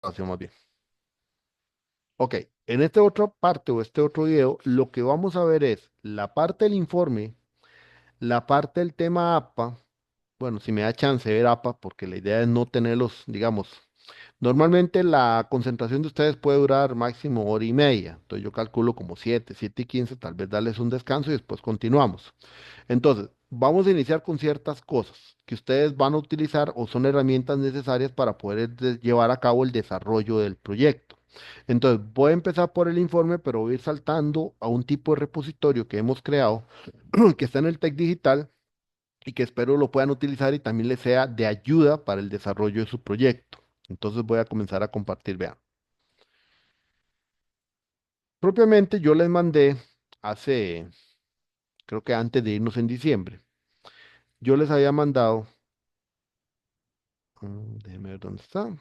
Más bien. Ok, en esta otra parte o este otro video, lo que vamos a ver es la parte del informe, la parte del tema APA. Bueno, si me da chance de ver APA, porque la idea es no tenerlos, digamos, normalmente la concentración de ustedes puede durar máximo hora y media. Entonces yo calculo como 7 y 15, tal vez darles un descanso y después continuamos. Entonces, vamos a iniciar con ciertas cosas que ustedes van a utilizar o son herramientas necesarias para poder llevar a cabo el desarrollo del proyecto. Entonces, voy a empezar por el informe, pero voy a ir saltando a un tipo de repositorio que hemos creado, que está en el Tech Digital y que espero lo puedan utilizar y también les sea de ayuda para el desarrollo de su proyecto. Entonces, voy a comenzar a compartir, vean. Propiamente, yo les mandé hace, creo que antes de irnos en diciembre, yo les había mandado, déjenme ver dónde está.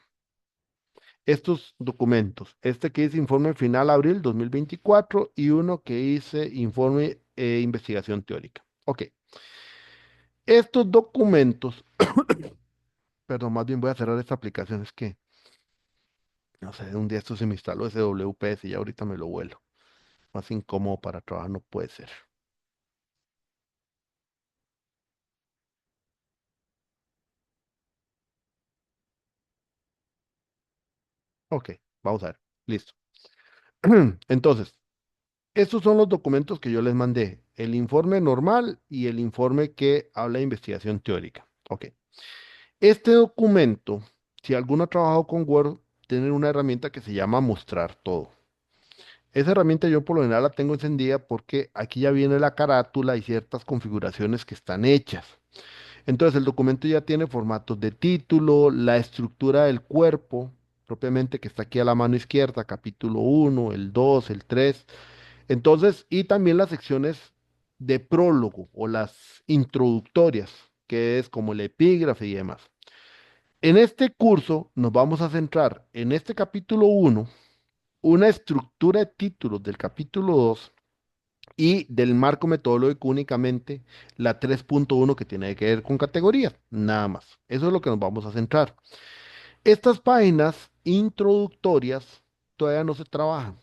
Estos documentos. Este que dice informe final abril 2024 y uno que dice informe investigación teórica. Ok, estos documentos, perdón, más bien voy a cerrar esta aplicación, es que, no sé, un día esto se me instaló ese WPS y ya ahorita me lo vuelo. Más incómodo para trabajar no puede ser. Ok, vamos a ver. Listo. Entonces, estos son los documentos que yo les mandé. El informe normal y el informe que habla de investigación teórica. Ok. Este documento, si alguno ha trabajado con Word, tiene una herramienta que se llama mostrar todo. Esa herramienta yo por lo general la tengo encendida porque aquí ya viene la carátula y ciertas configuraciones que están hechas. Entonces el documento ya tiene formatos de título, la estructura del cuerpo, propiamente que está aquí a la mano izquierda, capítulo uno, el 2, el 3. Entonces, y también las secciones de prólogo o las introductorias, que es como el epígrafe y demás. En este curso nos vamos a centrar en este capítulo uno, una estructura de títulos del capítulo 2 y del marco metodológico únicamente la 3.1 que tiene que ver con categorías, nada más. Eso es lo que nos vamos a centrar. Estas páginas introductorias todavía no se trabajan.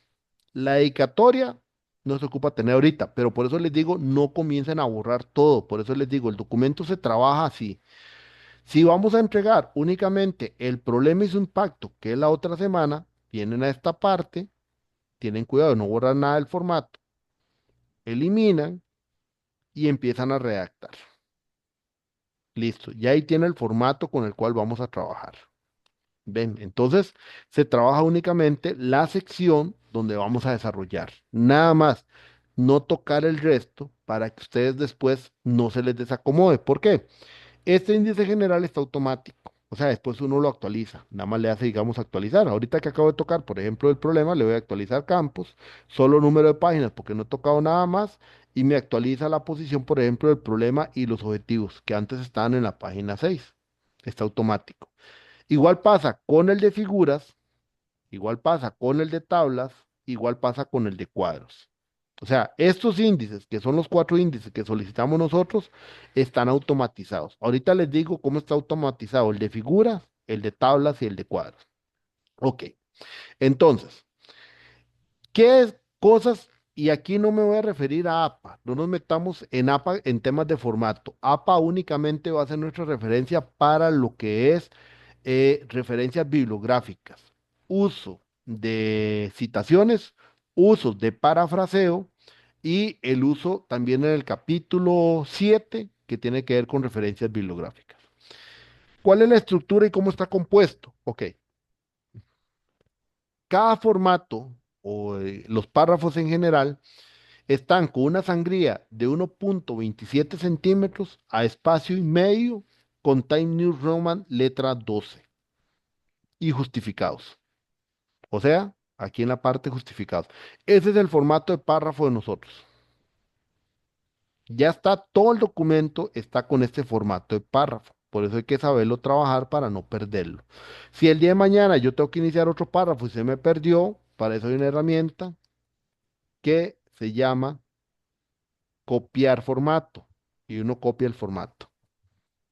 La dedicatoria no se ocupa tener ahorita, pero por eso les digo, no comiencen a borrar todo. Por eso les digo, el documento se trabaja así. Si vamos a entregar únicamente el problema y su impacto, que es la otra semana, vienen a esta parte, tienen cuidado de no borrar nada del formato, eliminan y empiezan a redactar. Listo, ya ahí tiene el formato con el cual vamos a trabajar. Ven, entonces se trabaja únicamente la sección donde vamos a desarrollar. Nada más, no tocar el resto para que ustedes después no se les desacomode. ¿Por qué? Este índice general está automático, o sea, después uno lo actualiza, nada más le hace, digamos, actualizar. Ahorita que acabo de tocar, por ejemplo, el problema, le voy a actualizar campos, solo número de páginas, porque no he tocado nada más, y me actualiza la posición, por ejemplo, del problema y los objetivos, que antes estaban en la página 6. Está automático. Igual pasa con el de figuras, igual pasa con el de tablas, igual pasa con el de cuadros. O sea, estos índices, que son los cuatro índices que solicitamos nosotros, están automatizados. Ahorita les digo cómo está automatizado el de figuras, el de tablas y el de cuadros. Ok, entonces, ¿qué es cosas? Y aquí no me voy a referir a APA, no nos metamos en APA en temas de formato. APA únicamente va a ser nuestra referencia para lo que es referencias bibliográficas, uso de citaciones, uso de parafraseo y el uso también en el capítulo 7 que tiene que ver con referencias bibliográficas. ¿Cuál es la estructura y cómo está compuesto? Ok, cada formato o los párrafos en general están con una sangría de 1.27 centímetros a espacio y medio con Time New Roman letra 12 y justificados. O sea, aquí en la parte justificados. Ese es el formato de párrafo de nosotros. Ya está todo el documento, está con este formato de párrafo. Por eso hay que saberlo trabajar para no perderlo. Si el día de mañana yo tengo que iniciar otro párrafo y se me perdió, para eso hay una herramienta que se llama copiar formato. Y uno copia el formato.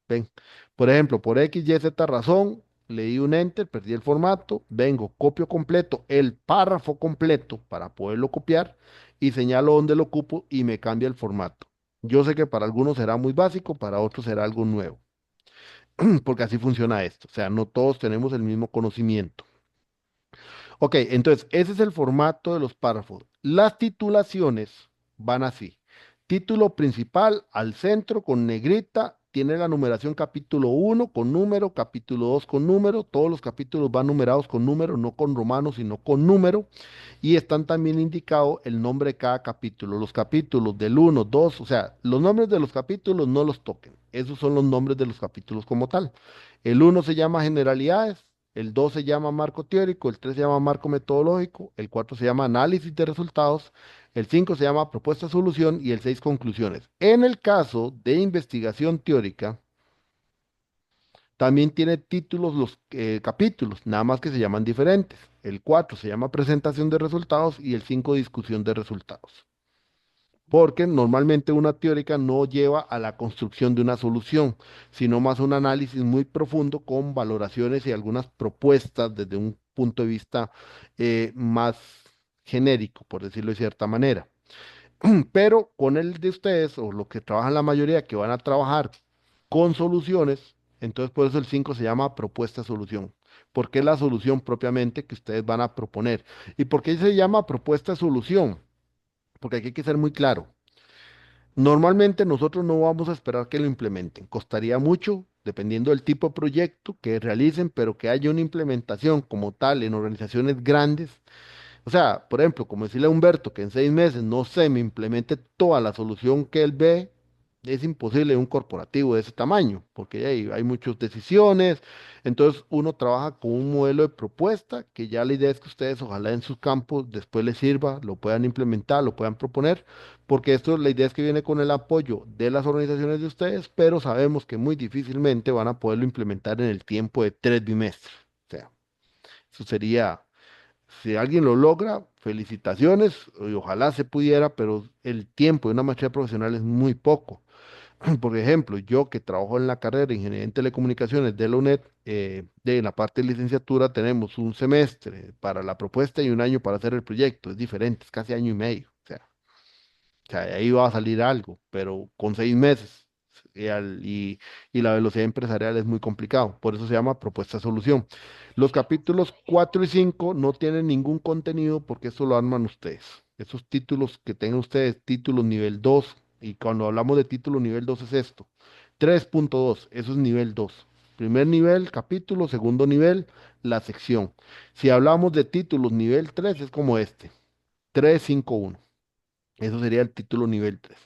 Ven, por ejemplo, por X, Y, Z razón, le di un enter, perdí el formato, vengo, copio completo, el párrafo completo para poderlo copiar y señalo dónde lo ocupo y me cambia el formato. Yo sé que para algunos será muy básico, para otros será algo nuevo, porque así funciona esto. O sea, no todos tenemos el mismo conocimiento. Ok, entonces ese es el formato de los párrafos. Las titulaciones van así. Título principal al centro con negrita, tiene la numeración capítulo uno con número, capítulo 2 con número, todos los capítulos van numerados con número, no con romanos, sino con número, y están también indicados el nombre de cada capítulo. Los capítulos del uno, 2, o sea, los nombres de los capítulos no los toquen. Esos son los nombres de los capítulos como tal. El uno se llama generalidades, el 2 se llama marco teórico, el 3 se llama marco metodológico, el 4 se llama análisis de resultados, el 5 se llama propuesta de solución y el 6 conclusiones. En el caso de investigación teórica, también tiene títulos los capítulos, nada más que se llaman diferentes. El 4 se llama presentación de resultados y el 5 discusión de resultados. Porque normalmente una teórica no lleva a la construcción de una solución, sino más un análisis muy profundo con valoraciones y algunas propuestas desde un punto de vista más genérico, por decirlo de cierta manera. Pero con el de ustedes, o lo que trabajan la mayoría, que van a trabajar con soluciones, entonces por eso el 5 se llama propuesta-solución, porque es la solución propiamente que ustedes van a proponer. ¿Y por qué se llama propuesta-solución? Porque aquí hay que ser muy claro. Normalmente nosotros no vamos a esperar que lo implementen. Costaría mucho, dependiendo del tipo de proyecto que realicen, pero que haya una implementación como tal en organizaciones grandes. O sea, por ejemplo, como decirle a Humberto que en 6 meses no se me implemente toda la solución que él ve, es imposible en un corporativo de ese tamaño, porque hay muchas decisiones. Entonces, uno trabaja con un modelo de propuesta que ya la idea es que ustedes, ojalá en sus campos, después les sirva, lo puedan implementar, lo puedan proponer, porque esto, la idea es que viene con el apoyo de las organizaciones de ustedes, pero sabemos que muy difícilmente van a poderlo implementar en el tiempo de 3 bimestres. O sea, eso sería si alguien lo logra, felicitaciones, y ojalá se pudiera, pero el tiempo de una maestría profesional es muy poco. Por ejemplo, yo que trabajo en la carrera de Ingeniería en Telecomunicaciones de la UNED, de la parte de licenciatura tenemos un semestre para la propuesta y un año para hacer el proyecto. Es diferente, es casi año y medio. O sea, de ahí va a salir algo, pero con 6 meses y la velocidad empresarial es muy complicado. Por eso se llama propuesta de solución. Los capítulos 4 y 5 no tienen ningún contenido porque eso lo arman ustedes. Esos títulos que tengan ustedes, títulos nivel 2 y cuando hablamos de título nivel 2 es esto. 3.2 eso es nivel 2. Primer nivel, capítulo, segundo nivel, la sección. Si hablamos de títulos nivel 3 es como este, 351. Eso sería el título nivel 3.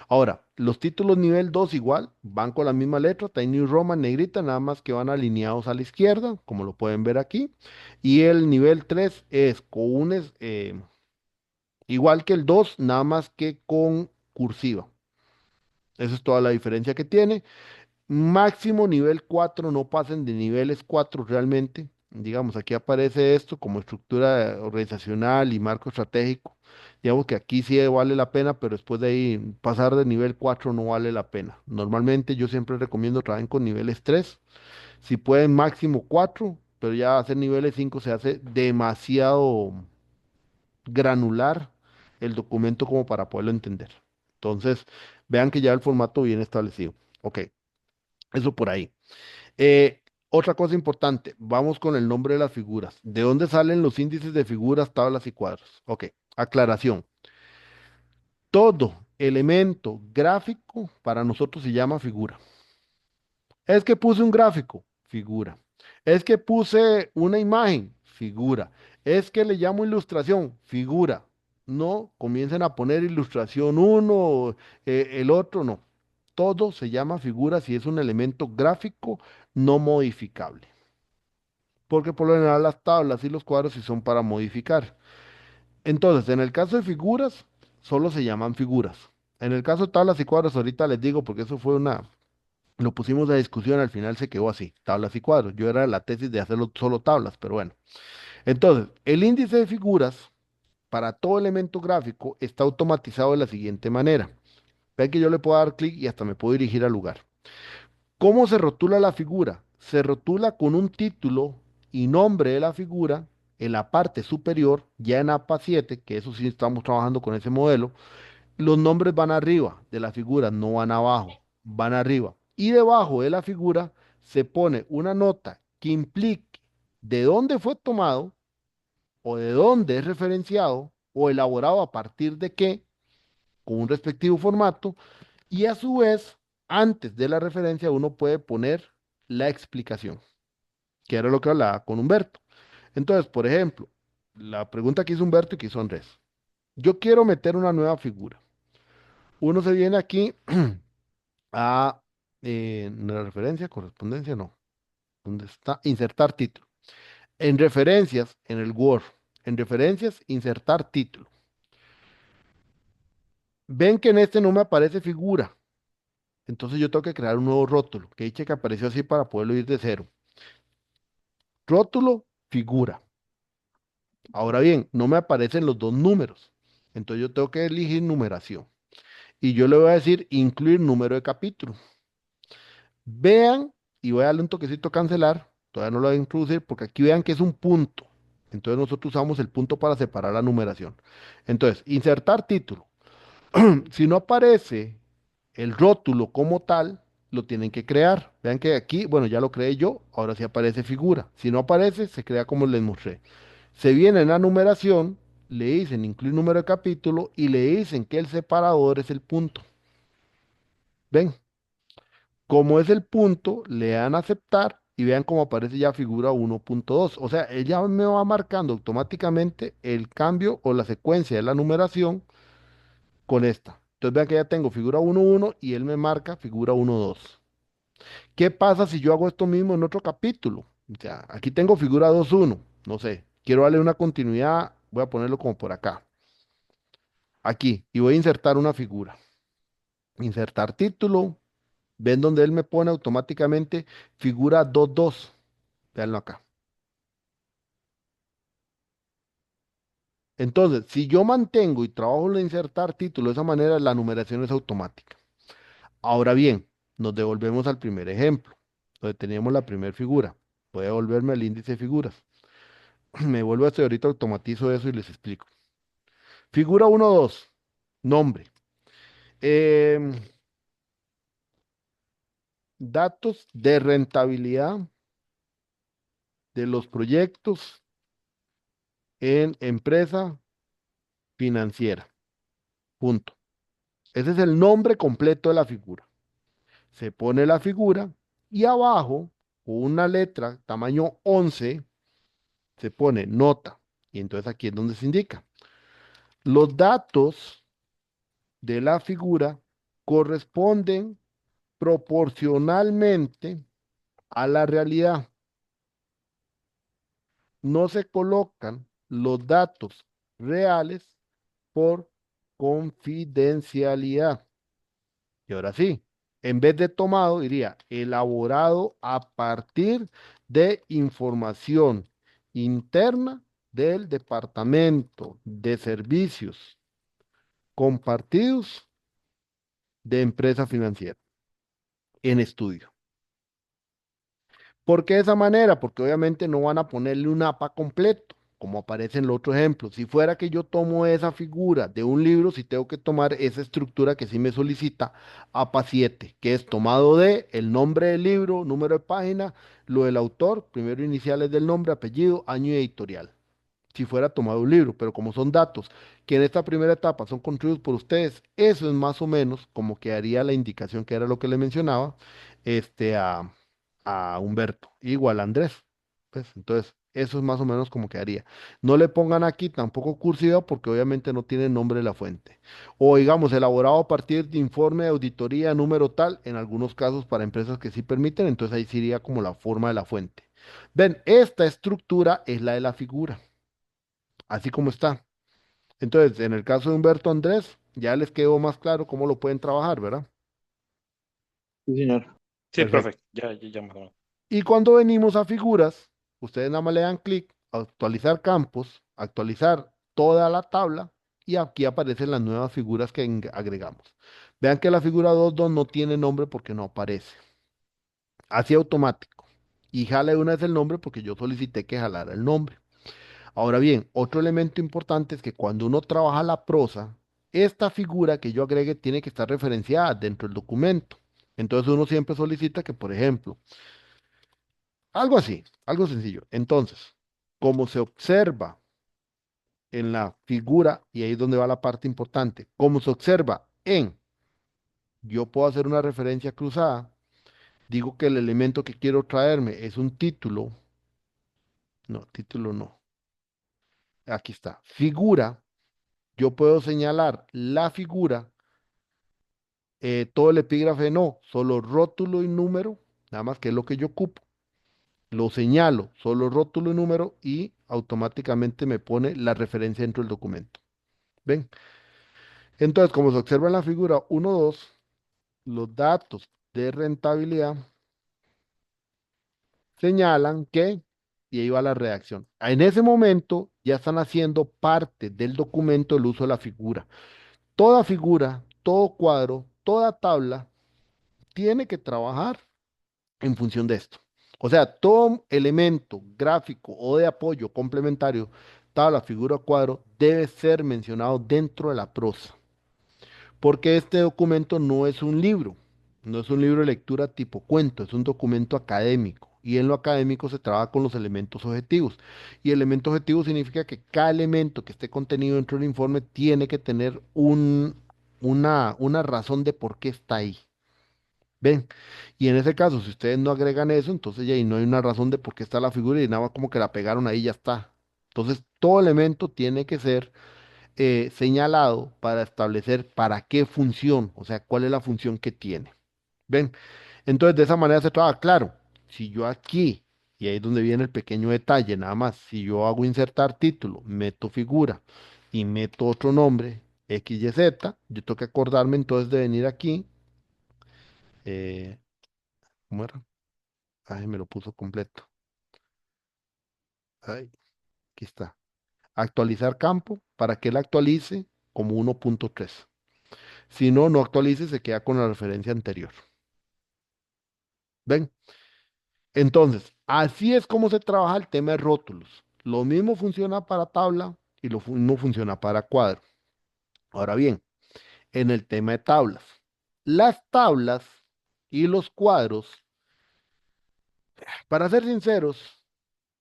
Ahora, los títulos nivel 2 igual, van con la misma letra, Tiny New Roman, negrita, nada más que van alineados a la izquierda, como lo pueden ver aquí. Y el nivel 3 es con igual que el 2, nada más que con cursiva. Esa es toda la diferencia que tiene. Máximo nivel 4 no pasen de niveles 4 realmente. Digamos, aquí aparece esto como estructura organizacional y marco estratégico. Digamos que aquí sí vale la pena, pero después de ahí pasar de nivel 4 no vale la pena. Normalmente yo siempre recomiendo trabajar con niveles 3. Si pueden máximo 4, pero ya hacer niveles 5 se hace demasiado granular el documento como para poderlo entender. Entonces, vean que ya el formato viene establecido. Ok, eso por ahí. Otra cosa importante, vamos con el nombre de las figuras. ¿De dónde salen los índices de figuras, tablas y cuadros? Ok, aclaración. Todo elemento gráfico para nosotros se llama figura. Es que puse un gráfico, figura. Es que puse una imagen, figura. Es que le llamo ilustración, figura. No comiencen a poner ilustración uno, el otro no. Todo se llama figura si es un elemento gráfico no modificable. Porque por lo general las tablas y los cuadros sí son para modificar. Entonces, en el caso de figuras, solo se llaman figuras. En el caso de tablas y cuadros, ahorita les digo, porque eso fue lo pusimos a discusión, al final se quedó así, tablas y cuadros. Yo era la tesis de hacerlo solo tablas, pero bueno. Entonces, el índice de figuras para todo elemento gráfico está automatizado de la siguiente manera. Ven que yo le puedo dar clic y hasta me puedo dirigir al lugar. ¿Cómo se rotula la figura? se rotula con un título y nombre de la figura en la parte superior, ya en APA 7, que eso sí estamos trabajando con ese modelo. Los nombres van arriba de la figura, no van abajo, van arriba. Y debajo de la figura se pone una nota que implique de dónde fue tomado o de dónde es referenciado o elaborado a partir de qué, con un respectivo formato. Y a su vez, antes de la referencia, uno puede poner la explicación, que era lo que hablaba con Humberto. Entonces, por ejemplo, la pregunta que hizo Humberto y que hizo Andrés. Yo quiero meter una nueva figura. Uno se viene aquí a la referencia, correspondencia, no. ¿Dónde está? Insertar título. En referencias, en el Word. En referencias, insertar título. Ven que en este no me aparece figura. Entonces yo tengo que crear un nuevo rótulo. Que dice que apareció así para poderlo ir de cero. Rótulo, figura. Ahora bien, no me aparecen los dos números. Entonces yo tengo que elegir numeración. Y yo le voy a decir incluir número de capítulo. Vean, y voy a darle un toquecito a cancelar. Todavía no lo voy a introducir porque aquí vean que es un punto. Entonces nosotros usamos el punto para separar la numeración. Entonces, insertar título. Si no aparece el rótulo como tal, lo tienen que crear. Vean que aquí, bueno, ya lo creé yo, ahora sí aparece figura. Si no aparece, se crea como les mostré. Se viene en la numeración, le dicen incluir número de capítulo y le dicen que el separador es el punto. ¿Ven? Como es el punto, le dan a aceptar y vean cómo aparece ya figura 1.2. O sea, ella me va marcando automáticamente el cambio o la secuencia de la numeración con esta. Entonces vean que ya tengo figura 1.1 y él me marca figura 1.2. ¿Qué pasa si yo hago esto mismo en otro capítulo? O sea, aquí tengo figura 2.1. No sé, quiero darle una continuidad, voy a ponerlo como por acá. Aquí, y voy a insertar una figura. Insertar título. Ven donde él me pone automáticamente figura 2.2. Veanlo acá. Entonces, si yo mantengo y trabajo en insertar título de esa manera, la numeración es automática. Ahora bien, nos devolvemos al primer ejemplo, donde teníamos la primera figura. Voy a volverme al índice de figuras. Me vuelvo a este, ahorita automatizo eso y les explico. Figura 1.2, nombre. Em, Datos de rentabilidad de los proyectos en empresa financiera. Punto. Ese es el nombre completo de la figura. Se pone la figura y abajo, con una letra tamaño 11, se pone nota. Y entonces aquí es donde se indica. Los datos de la figura corresponden proporcionalmente a la realidad. No se colocan los datos reales por confidencialidad. Y ahora sí, en vez de tomado, diría elaborado a partir de información interna del Departamento de Servicios Compartidos de Empresa Financiera en estudio. ¿Por qué de esa manera? Porque obviamente no van a ponerle un APA completo, como aparece en el otro ejemplo. Si fuera que yo tomo esa figura de un libro, sí tengo que tomar esa estructura que sí me solicita APA 7, que es tomado de el nombre del libro, número de página, lo del autor, primero iniciales del nombre, apellido, año y editorial. Si fuera tomado un libro, pero como son datos que en esta primera etapa son construidos por ustedes, eso es más o menos como que haría la indicación que era lo que le mencionaba este, a Humberto, igual a Andrés. Pues, entonces, eso es más o menos como quedaría. No le pongan aquí tampoco cursiva porque obviamente no tiene nombre de la fuente. O digamos, elaborado a partir de informe de auditoría número tal, en algunos casos para empresas que sí permiten, entonces ahí sería como la forma de la fuente. Ven, esta estructura es la de la figura, así como está. Entonces, en el caso de Humberto Andrés, ya les quedó más claro cómo lo pueden trabajar, ¿verdad? Sí, señor. Sí, Perfecto. profe, ya más o menos. Y cuando venimos a figuras, ustedes nada más le dan clic, actualizar campos, actualizar toda la tabla y aquí aparecen las nuevas figuras que agregamos. Vean que la figura 2.2 no tiene nombre porque no aparece. Así automático. y jala de una vez el nombre porque yo solicité que jalara el nombre. Ahora bien, otro elemento importante es que cuando uno trabaja la prosa, esta figura que yo agregue tiene que estar referenciada dentro del documento. Entonces uno siempre solicita que, por ejemplo, algo así, algo sencillo. Entonces, como se observa en la figura, y ahí es donde va la parte importante, como se observa yo puedo hacer una referencia cruzada, digo que el elemento que quiero traerme es un título, no, título no, aquí está, figura, yo puedo señalar la figura, todo el epígrafe no, solo rótulo y número, nada más que es lo que yo ocupo, lo señalo, solo rótulo y número y automáticamente me pone la referencia dentro del documento. ¿Ven? Entonces, como se observa en la figura 1.2, los datos de rentabilidad señalan que, y ahí va la redacción, en ese momento ya están haciendo parte del documento el uso de la figura, todo cuadro, toda tabla tiene que trabajar en función de esto. O sea, todo elemento gráfico o de apoyo complementario, tabla, figura, cuadro, debe ser mencionado dentro de la prosa, porque este documento no es un libro, no es un libro de lectura tipo cuento, es un documento académico. Y en lo académico se trabaja con los elementos objetivos. Y elemento objetivo significa que cada elemento que esté contenido dentro del informe tiene que tener una razón de por qué está ahí. ¿Ven? Y en ese caso, si ustedes no agregan eso, entonces ya ahí no hay una razón de por qué está la figura y nada más como que la pegaron ahí y ya está. Entonces, todo elemento tiene que ser señalado para establecer para qué función, o sea, cuál es la función que tiene. ¿Ven? Entonces, de esa manera se trabaja. Claro, si yo aquí, y ahí es donde viene el pequeño detalle, nada más, si yo hago insertar título, meto figura y meto otro nombre, X, Y, Z, yo tengo que acordarme entonces de venir aquí. ¿Cómo era? Ay, me lo puso completo. Ay, aquí está. Actualizar campo para que él actualice como 1.3. Si no, no actualice, se queda con la referencia anterior. ¿Ven? Entonces, así es como se trabaja el tema de rótulos. Lo mismo funciona para tabla y lo mismo funciona para cuadro. Ahora bien, en el tema de tablas, las tablas y los cuadros, para ser sinceros,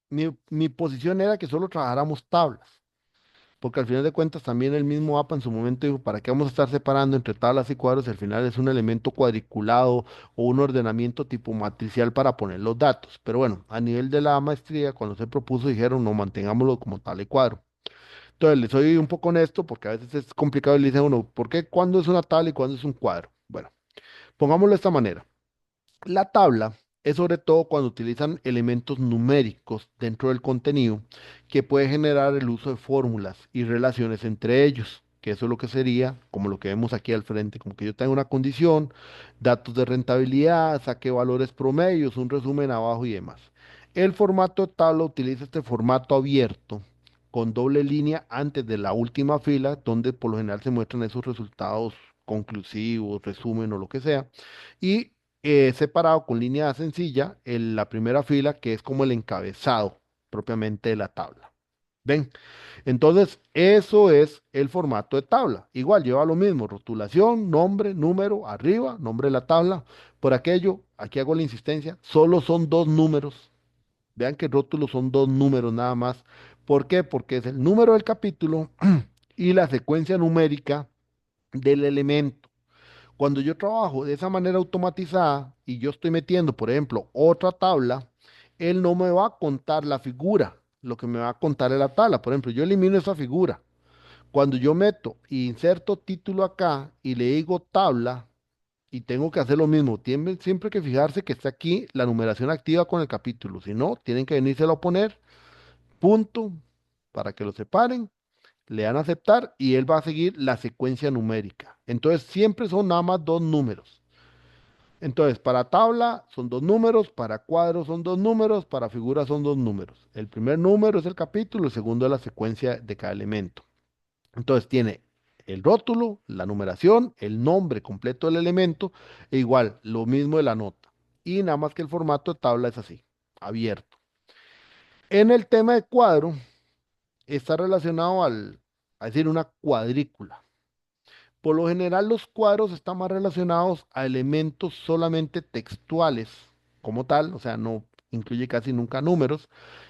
mi posición era que solo trabajáramos tablas. Porque al final de cuentas también el mismo APA en su momento dijo, ¿para qué vamos a estar separando entre tablas y cuadros? Si al final es un elemento cuadriculado o un ordenamiento tipo matricial para poner los datos. Pero bueno, a nivel de la maestría, cuando se propuso, dijeron, no, mantengámoslo como tabla y cuadro. Entonces, les soy un poco honesto porque a veces es complicado y le dice a uno, ¿por qué cuándo es una tabla y cuándo es un cuadro? Bueno, pongámoslo de esta manera. La tabla es sobre todo cuando utilizan elementos numéricos dentro del contenido que puede generar el uso de fórmulas y relaciones entre ellos, que eso es lo que sería, como lo que vemos aquí al frente, como que yo tengo una condición, datos de rentabilidad, saque valores promedios, un resumen abajo y demás. El formato de tabla utiliza este formato abierto con doble línea antes de la última fila, donde por lo general se muestran esos resultados conclusivos, resumen o lo que sea. Y separado con línea sencilla en la primera fila, que es como el encabezado propiamente de la tabla. ¿Ven? Entonces, eso es el formato de tabla. Igual lleva lo mismo, rotulación, nombre, número, arriba, nombre de la tabla. Por aquello, aquí hago la insistencia, solo son dos números. Vean que el rótulo son dos números nada más. ¿Por qué? Porque es el número del capítulo y la secuencia numérica del elemento. Cuando yo trabajo de esa manera automatizada y yo estoy metiendo, por ejemplo, otra tabla, él no me va a contar la figura, lo que me va a contar es la tabla. Por ejemplo, yo elimino esa figura. Cuando yo meto e inserto título acá y le digo tabla y tengo que hacer lo mismo, tienen siempre que fijarse que está aquí la numeración activa con el capítulo. Si no, tienen que venírselo a poner, punto, para que lo separen, le dan a aceptar y él va a seguir la secuencia numérica. Entonces, siempre son nada más dos números. Entonces, para tabla son dos números, para cuadro son dos números, para figura son dos números. El primer número es el capítulo, el segundo es la secuencia de cada elemento. Entonces, tiene el rótulo, la numeración, el nombre completo del elemento, e igual, lo mismo de la nota. Y nada más que el formato de tabla es así. abierto. En el tema de cuadro, está relacionado a decir, una cuadrícula. Por lo general, los cuadros están más relacionados a elementos solamente textuales, como tal, o sea, no incluye casi nunca números,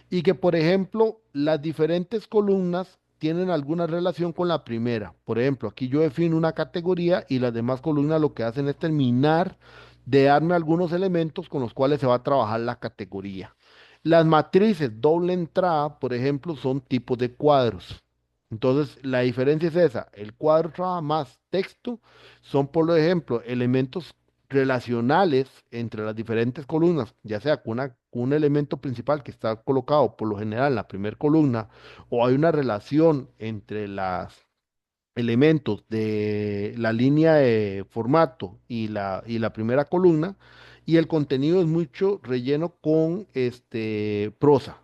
y que, por ejemplo, las diferentes columnas tienen alguna relación con la primera. Por ejemplo, aquí yo defino una categoría y las demás columnas lo que hacen es terminar de darme algunos elementos con los cuales se va a trabajar la categoría. Las matrices doble entrada, por ejemplo, son tipos de cuadros. Entonces, la diferencia es esa. El cuadro trabaja más texto, son, por ejemplo, elementos relacionales entre las diferentes columnas, ya sea con un elemento principal que está colocado por lo general en la primera columna, o hay una relación entre los elementos de la línea de formato y la primera columna, y el contenido es mucho relleno con prosa,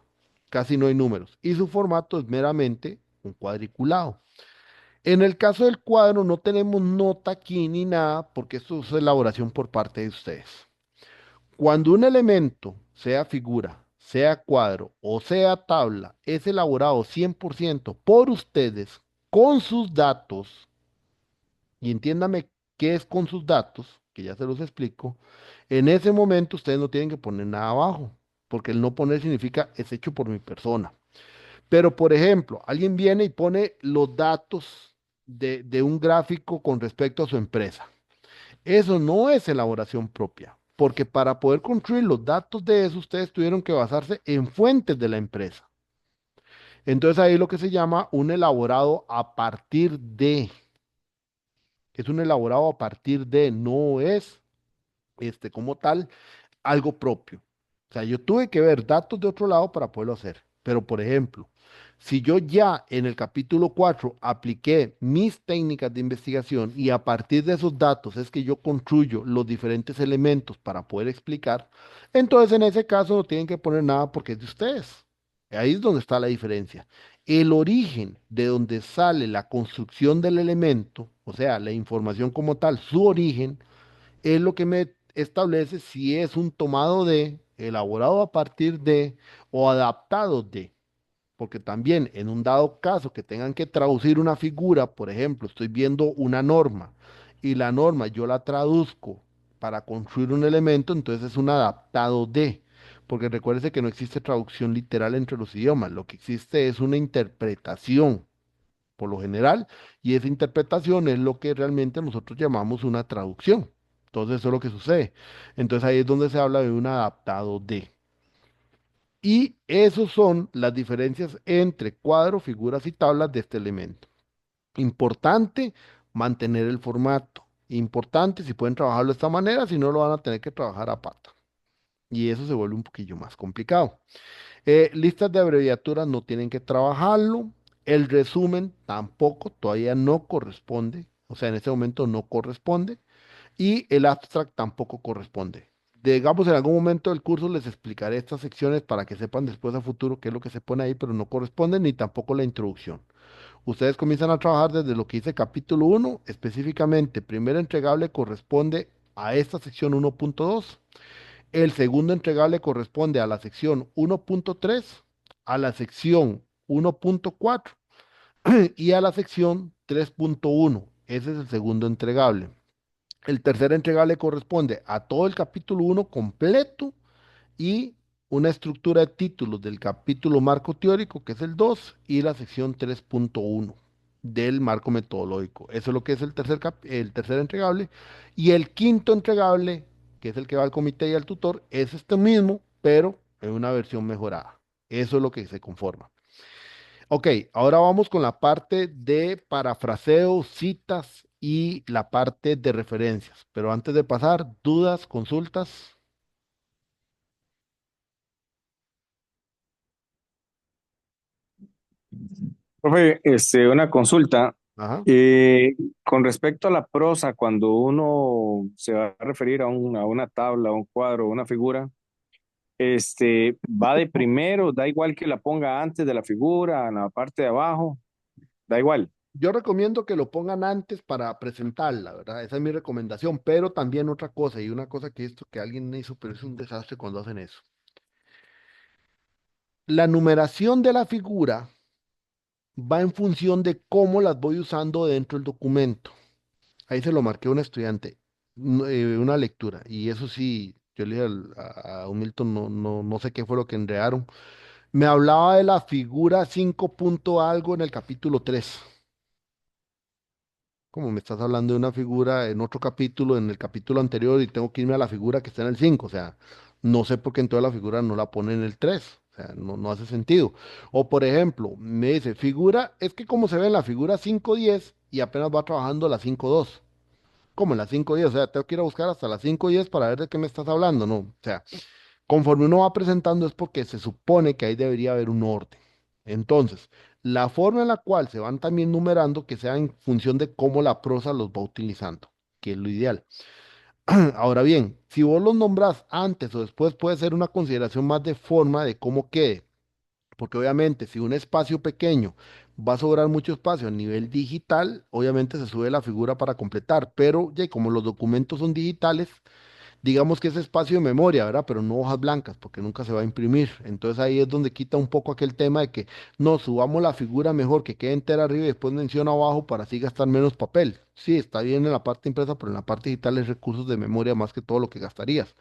casi no hay números, y su formato es meramente un cuadriculado. En el caso del cuadro no tenemos nota aquí ni nada porque esto es elaboración por parte de ustedes. Cuando un elemento, sea figura, sea cuadro o sea tabla, es elaborado 100% por ustedes con sus datos, y entiéndame qué es con sus datos, que ya se los explico, en ese momento ustedes no tienen que poner nada abajo, porque el no poner significa es hecho por mi persona. Pero, por ejemplo, alguien viene y pone los datos de un gráfico con respecto a su empresa. Eso no es elaboración propia, porque para poder construir los datos de eso, ustedes tuvieron que basarse en fuentes de la empresa. Entonces ahí lo que se llama un elaborado a partir de, es un elaborado a partir de, no es como tal algo propio. O sea, yo tuve que ver datos de otro lado para poderlo hacer. Pero, por ejemplo, si yo ya en el capítulo 4 apliqué mis técnicas de investigación y a partir de esos datos es que yo construyo los diferentes elementos para poder explicar, entonces en ese caso no tienen que poner nada porque es de ustedes. Ahí es donde está la diferencia. El origen de donde sale la construcción del elemento, o sea, la información como tal, su origen, es lo que me establece si es un tomado de, elaborado a partir de o adaptado de. Porque también en un dado caso que tengan que traducir una figura, por ejemplo, estoy viendo una norma y la norma yo la traduzco para construir un elemento, entonces es un adaptado de. Porque recuérdese que no existe traducción literal entre los idiomas, lo que existe es una interpretación por lo general, y esa interpretación es lo que realmente nosotros llamamos una traducción. Entonces, eso es lo que sucede. Entonces, ahí es donde se habla de un adaptado de. Y esos son las diferencias entre cuadros, figuras y tablas de este elemento. Importante mantener el formato. Importante si pueden trabajarlo de esta manera, si no lo van a tener que trabajar a pata. Y eso se vuelve un poquillo más complicado. Listas de abreviaturas no tienen que trabajarlo. El resumen tampoco, todavía no corresponde. O sea, en este momento no corresponde. Y el abstract tampoco corresponde. Digamos, en algún momento del curso les explicaré estas secciones para que sepan después a futuro qué es lo que se pone ahí, pero no corresponde ni tampoco la introducción. Ustedes comienzan a trabajar desde lo que dice capítulo 1, específicamente, primer entregable corresponde a esta sección 1.2. El segundo entregable corresponde a la sección 1.3, a la sección 1.4 y a la sección 3.1. Ese es el segundo entregable. El tercer entregable corresponde a todo el capítulo 1 completo y una estructura de títulos del capítulo marco teórico, que es el 2 y la sección 3.1 del marco metodológico. Eso es lo que es el tercer entregable. Y el quinto entregable, que es el que va al comité y al tutor, es este mismo, pero en una versión mejorada. Eso es lo que se conforma. Ok, ahora vamos con la parte de parafraseo, citas y la parte de referencias. Pero antes de pasar, dudas, consultas. Profe, una consulta. Ajá. Eh, con respecto a la prosa, cuando uno se va a referir a una tabla, a un cuadro, a una figura, va de primero, da igual que la ponga antes de la figura, en la parte de abajo, da igual. Yo recomiendo que lo pongan antes para presentarla, ¿verdad? Esa es mi recomendación, pero también otra cosa, y una cosa que esto que alguien hizo, pero es un desastre cuando hacen eso. La numeración de la figura va en función de cómo las voy usando dentro del documento. Ahí se lo marqué a un estudiante, una lectura, y eso sí, yo le dije a un Milton, no sé qué fue lo que enredaron. Me hablaba de la figura 5 punto algo en el capítulo 3. Como me estás hablando de una figura en otro capítulo, en el capítulo anterior, y tengo que irme a la figura que está en el 5. O sea, no sé por qué entonces la figura no la pone en el 3. O sea, no hace sentido. O por ejemplo, me dice, figura, es que como se ve en la figura 5.10 y apenas va trabajando la 5.2. Como en la 5.10, o sea, tengo que ir a buscar hasta la 5.10 para ver de qué me estás hablando, ¿no? O sea, conforme uno va presentando es porque se supone que ahí debería haber un orden. Entonces, la forma en la cual se van también numerando que sea en función de cómo la prosa los va utilizando, que es lo ideal. Ahora bien, si vos los nombras antes o después puede ser una consideración más de forma de cómo quede, porque obviamente si un espacio pequeño va a sobrar mucho espacio a nivel digital, obviamente se sube la figura para completar, pero ya como los documentos son digitales, digamos que es espacio de memoria, ¿verdad? Pero no hojas blancas, porque nunca se va a imprimir. Entonces ahí es donde quita un poco aquel tema de que no, subamos la figura mejor, que quede entera arriba y después menciona abajo para así gastar menos papel. Sí, está bien en la parte impresa, pero en la parte digital es recursos de memoria más que todo lo que gastarías.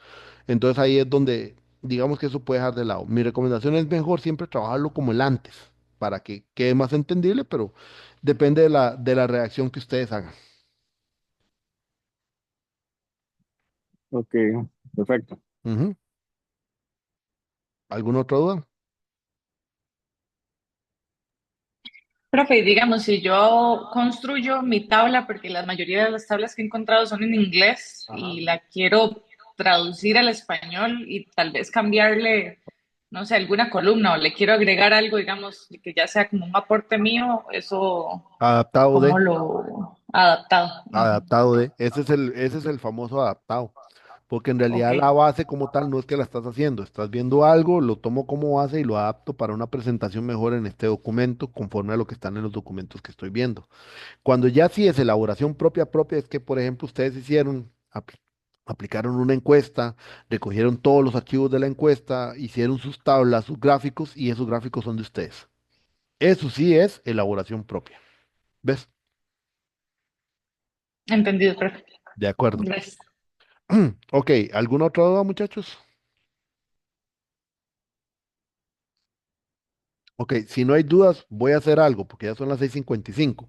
Entonces ahí es donde, digamos que eso puede dejar de lado. Mi recomendación es mejor siempre trabajarlo como el antes, para que quede más entendible, pero depende de la reacción que ustedes hagan. Ok, perfecto. Ujú. ¿Alguna otra duda? Profe, y digamos, si yo construyo mi tabla, porque la mayoría de las tablas que he encontrado son en inglés Ajá. y la quiero traducir al español y tal vez cambiarle, no sé, alguna columna o le quiero agregar algo, digamos, que ya sea como un aporte mío, eso, Adaptado ¿cómo de. lo adaptado? Ujú. Adaptado de, ese es el famoso adaptado, porque en Ok, realidad la base como tal no es que la estás haciendo, estás viendo algo, lo tomo como base y lo adapto para una presentación mejor en este documento conforme a lo que están en los documentos que estoy viendo. Cuando ya sí es elaboración propia, es que, por ejemplo, ustedes aplicaron una encuesta, recogieron todos los archivos de la encuesta, hicieron sus tablas, sus gráficos y esos gráficos son de ustedes. Eso sí es elaboración propia. ¿Ves? entendido, profe. De acuerdo. Gracias. Ok, ¿alguna otra duda, muchachos? Ok, si no hay dudas, voy a hacer algo, porque ya son las 6:55.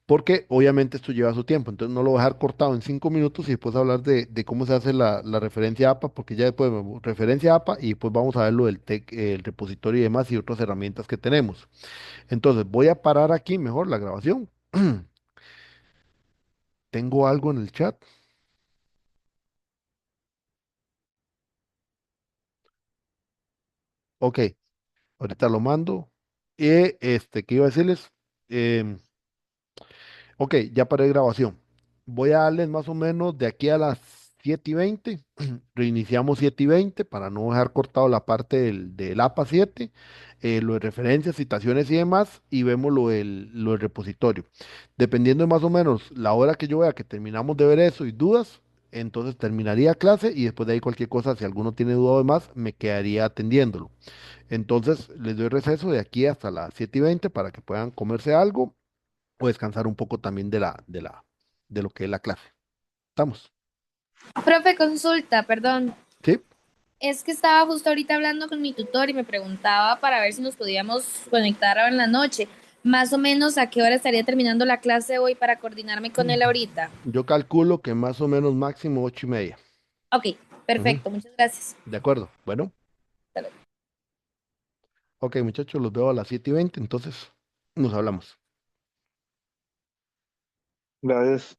Porque obviamente esto lleva su tiempo, entonces no lo voy a dejar cortado en 5 minutos y después hablar de cómo se hace la referencia APA, porque ya después referencia APA y después vamos a ver lo del el repositorio y demás y otras herramientas que tenemos. Entonces voy a parar aquí mejor la grabación. Tengo algo en el chat. Ok, ahorita lo mando. Y ¿qué iba a decirles? Em, Ok, ya paré grabación. Voy a darles más o menos de aquí a las 7:20. Reiniciamos 7:20 para no dejar cortado la parte del APA 7, lo de referencias, citaciones y demás, y vemos lo del repositorio. Dependiendo de más o menos la hora que yo vea que terminamos de ver eso y dudas, entonces terminaría clase y después de ahí cualquier cosa, si alguno tiene duda o demás, me quedaría atendiéndolo. Entonces les doy receso de aquí hasta las 7:20 para que puedan comerse algo o descansar un poco también de lo que es la clase. ¿Estamos? Profe, consulta, perdón. ¿Sí? Es que estaba justo ahorita hablando con mi tutor y me preguntaba para ver si nos podíamos conectar ahora en la noche. Más o menos a qué hora estaría terminando la clase hoy para coordinarme con él ahorita. Yo calculo que más o menos máximo 8:30. Ok, Ujú. perfecto, muchas gracias. De acuerdo. Bueno, Hasta luego. ok, muchachos, los veo a las 7:20, entonces nos hablamos. Gracias.